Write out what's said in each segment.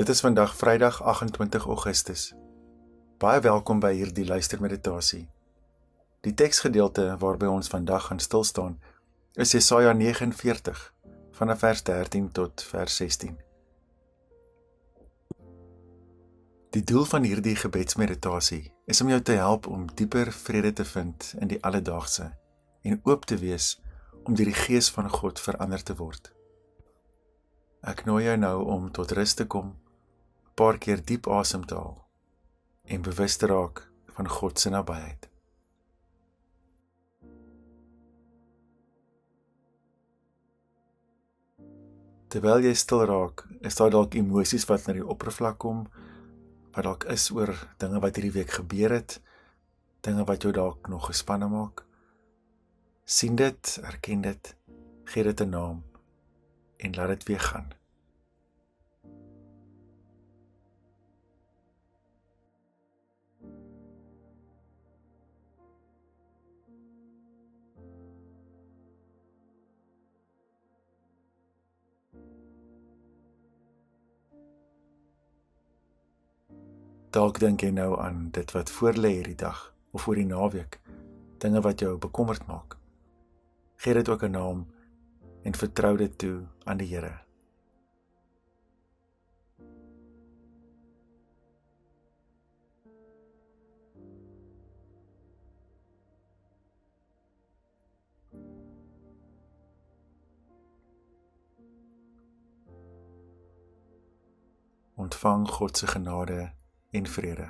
Dit is vandag Vrydag 28 Augustus. Baie welkom by hierdie luistermeditasie. Die teksgedeelte waarby ons vandag gaan stilstaan is Jesaja 49 vanaf vers 13 tot vers 16. Die doel van hierdie gebedsmeditasie is om jou te help om dieper vrede te vind in die alledaagse en oop te wees om deur die Gees van God verander te word. Ek nooi jou nou om tot rus te kom, 'n paar keer diep asem te haal en bewus te raak van God se nabyheid. Terwyl jy stil raak, is daar dalk emosies wat na die oppervlak kom, wat dalk is oor dinge wat hierdie week gebeur het, dinge wat jou dalk nog gespanne maak. Sien dit, erken dit, gee dit 'n naam en laat dit weer gaan. Dalk dink jy nou aan dit wat voorlê hierdie dag of oor die naweek, dinge wat jou bekommerd maak. Gee dit ook 'n naam en vertrou dit toe aan die Here. Ontvang God se genade en vrede.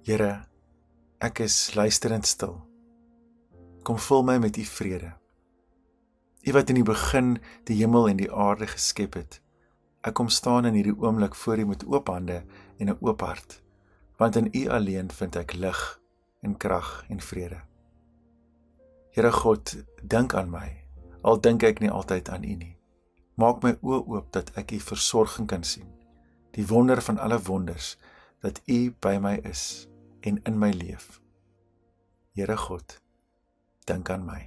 Here, ek is luisterend stil. Kom vul my met u vrede. U wat in die begin die hemel en die aarde geskep het. Ek kom staan in hierdie oomblik voor u met oop hande en 'n oop hart, want in u alleen vind ek lig en krag en vrede. Here God, dink aan my, al dink ek nie altyd aan u nie. Maak my oë oop dat ek u versorging kan sien, die wonder van alle wonders, dat u by my is en in my leef. Here God, dink aan my.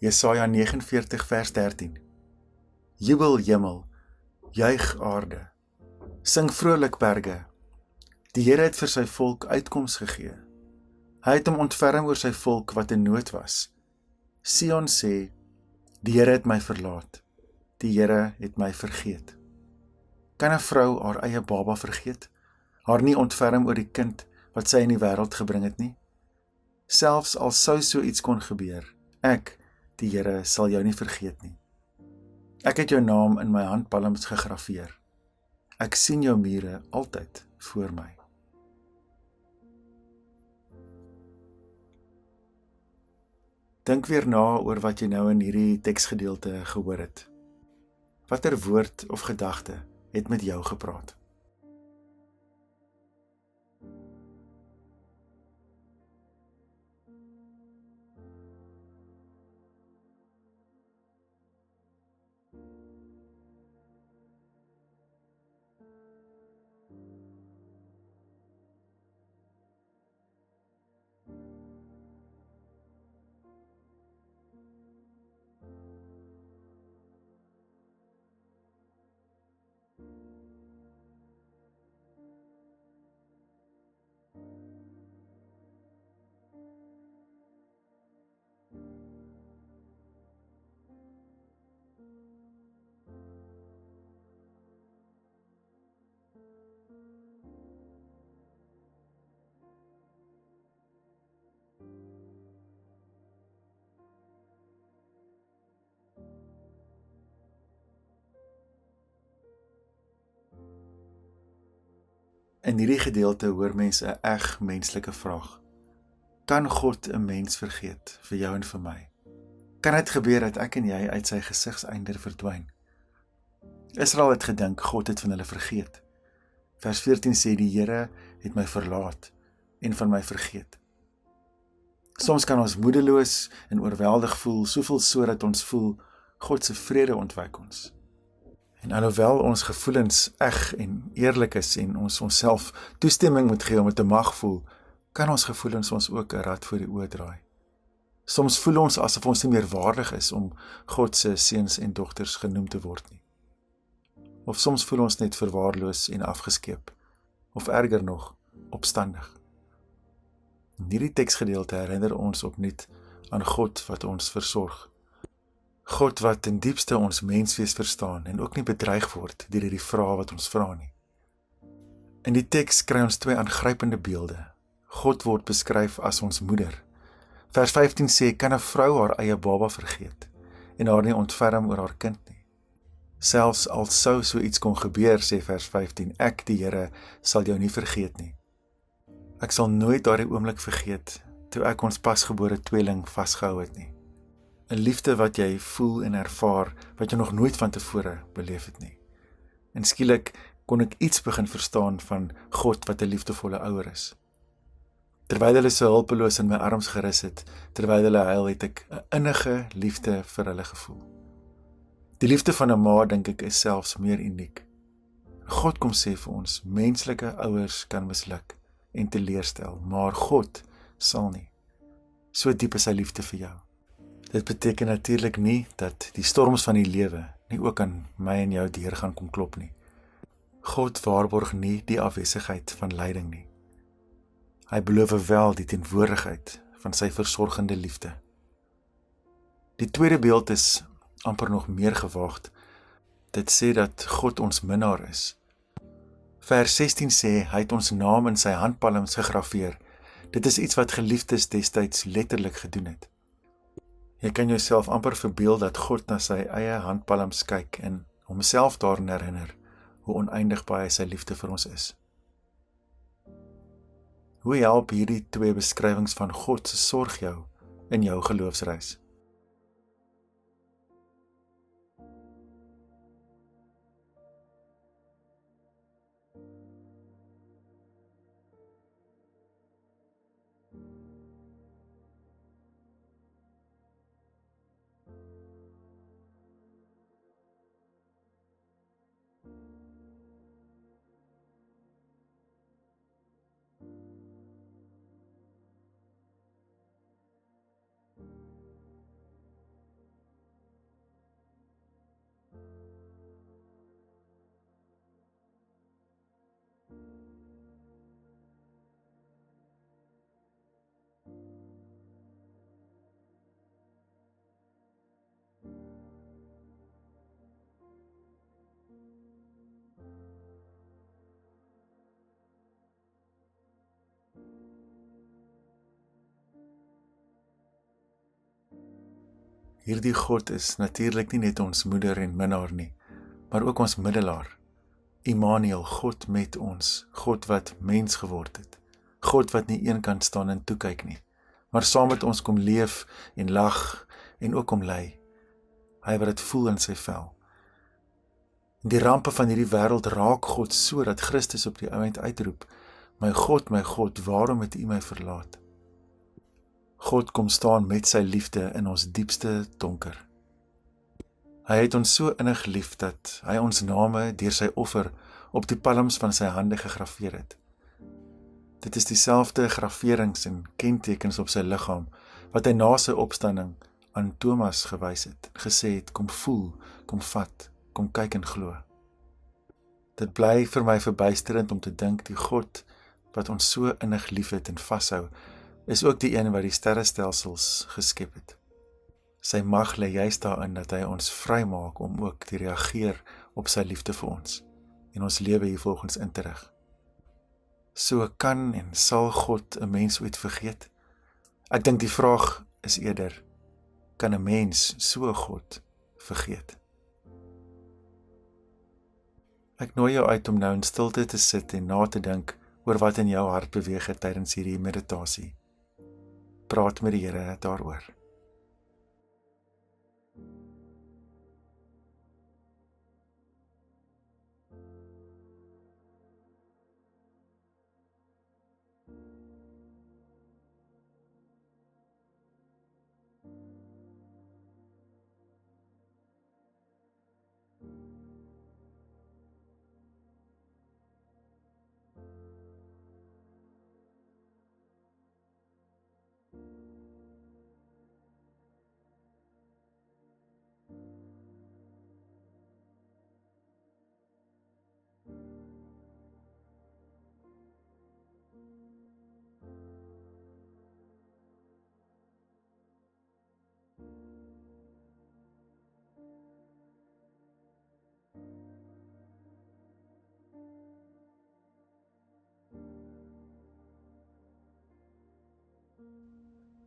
Jesaja 49 vers 13. Jubel hemel, juig aarde, sing vrolik berge. Die Here het vir sy volk uitkoms gegee. Hy het hom ontferm oor sy volk wat in nood was. Sion sê, die Here het my verlaat, die Here het my vergeet. Kan 'n vrou haar eie baba vergeet? Haar nie ontferm oor die kind wat sy in die wêreld gebring het nie? Selfs al sou so iets kon gebeur, ek, die Here, sal jou nie vergeet nie. Ek het jou naam in my handpalms gegraveer. Ek sien jou mure altyd voor my. Dink weer na oor wat jy nou in hierdie teksgedeelte gehoor het. Watter woord of gedagte het met jou gepraat? In hierdie gedeelte hoor mense 'n eg menslike vraag. Kan God 'n mens vergeet vir jou en vir my? Kan dit gebeur dat ek en jy uit sy gesigsynder verdwyn? Israel het gedink God het van hulle vergeet. Vers 14 sê die Here het my verlaat en van my vergeet. Soms kan ons moedeloos en oorweldig voel, soveel so dat ons voel, God se vrede ontwyk ons. En alhoewel ons gevoelens eg en eerlik is en ons onsself toestemming moet gee om dit te mag voel, kan ons gevoelens ons ook 'n rad voor die oë draai. Soms voel ons asof ons nie meer waardig is om God se seuns en dogters genoem te word nie. Of soms voel ons net verwaarloos en afgeskeep, of erger nog, opstandig. In hierdie teksgedeelte herinner ons opnuut aan God wat ons versorg. God wat in diepste ons menswees verstaan en ook nie bedreig word deur hierdie vrae wat ons vra nie. In die teks kry ons twee aangrypende beelde. God word beskryf as ons moeder. Vers 15 sê, kan 'n vrou haar eie baba vergeet en haar nie ontferm oor haar kind nie. Selfs al sou so iets kon gebeur, sê vers 15, ek die Here sal jou nie vergeet nie. Ek sal nooit daardie oomblik vergeet toe ek ons pasgebore tweeling vasgehou het nie. 'n Liefde wat jy voel en ervaar, wat jy nog nooit van tevore beleef het nie. En skielik kon ek iets begin verstaan van God wat 'n liefdevolle ouer is. Terwyl hulle so hulpeloos in my arms gerus het, terwyl hulle huil, het ek 'n innige liefde vir hulle gevoel. Die liefde van 'n ma, dink ek, is selfs meer uniek. God kom sê vir ons, menslike ouers kan misluk en teleurstel, maar God sal nie. So diep is sy liefde vir jou. Dit beteken natuurlik nie dat die storms van die lewe nie ook aan my en jou deur gaan kom klop nie. God waarborg nie die afwesigheid van lyding nie. Hy beloof wel die teenwoordigheid van sy versorgende liefde. Die tweede beeld is amper nog meer gewaagd. Dit sê dat God ons minnaar is. Vers 16 sê, hy het ons naam in sy handpalms gegraveer. Dit is iets wat geliefdes destyds letterlik gedoen het. Jy kan jouself amper verbeel dat God na sy eie handpalms kyk en homself daarin herinner hoe oneindig baie sy liefde vir ons is. Hoe help hierdie twee beskrywings van God se sorg jou in jou geloofsreis? Hierdie God is natuurlik nie net ons moeder en minnaar nie, maar ook ons middelaar. Immanuel, God met ons, God wat mens geword het. God wat nie eenkant staan en toekyk nie, maar saam met ons kom leef en lag en ook kom ly. Hy wat dit voel in sy vel. In die rampe van hierdie wêreld raak God so dat Christus op die ouend uitroep, my God, waarom het U my verlaat? God kom staan met sy liefde in ons diepste donker. Hy het ons so innig lief dat hy ons name deur sy offer op die palms van sy hande gegraveer het. Dit is dieselfde graverings en kentekens op sy liggaam wat hy na sy opstanding aan Thomas gewys het, gesê het, kom voel, kom vat, kom kyk en glo. Dit bly vir my verbuisterend om te dink die God wat ons so innig lief het en vashou, is ook die een wat die sterrestelsels geskep het. Sy mag lê juist daarin dat hy ons vrymaak om ook te reageer op sy liefde vir ons en ons lewe hiervolgens in te rig. So kan en sal God 'n mens ooit vergeet? Ek dink die vraag is eerder, kan 'n mens so 'n God vergeet? Ek nooi jou uit om nou in stilte te sit en na te dink oor wat in jou hart beweeg het tydens hierdie meditasie. Praat met die Here daaroor.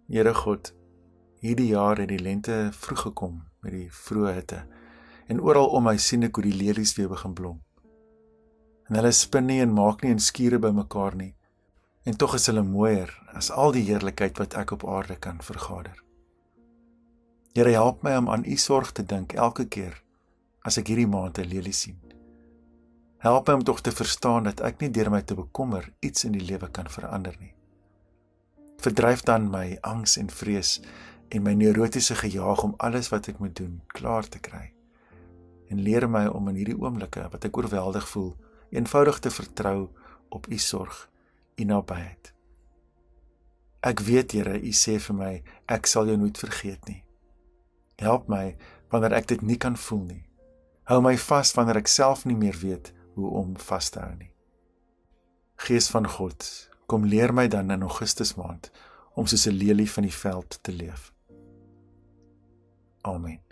Here God, hierdie jaar het die lente vroeg gekom met die vroeë hitte en oral om my sien ek hoe die lelies weer begin blom. En hulle spin nie en maak nie in skure by mekaar nie, en tog is hulle mooier as al die heerlikheid wat ek op aarde kan vergader. Here, help my om aan U sorg te dink elke keer as ek hierdie maand 'n lelie sien. Help my om tog te verstaan dat ek nie deur my te bekommer iets in die lewe kan verander nie. Verdryf dan my angs en vrees en my neurotiese gejaag om alles wat ek moet doen klaar te kry. En leer my om in hierdie oomblikke wat ek oorweldig voel, eenvoudig te vertrou op U sorg, U nabyheid. Ek weet, Here, U sê vir my, ek sal jou nooit vergeet nie. Help my wanneer ek dit nie kan voel nie. Hou my vas wanneer ek self nie meer weet hoe om vas te hou nie. Gees van God, kom leer my dan in Augustus maand om soos 'n lelie van die veld te leef. Amen.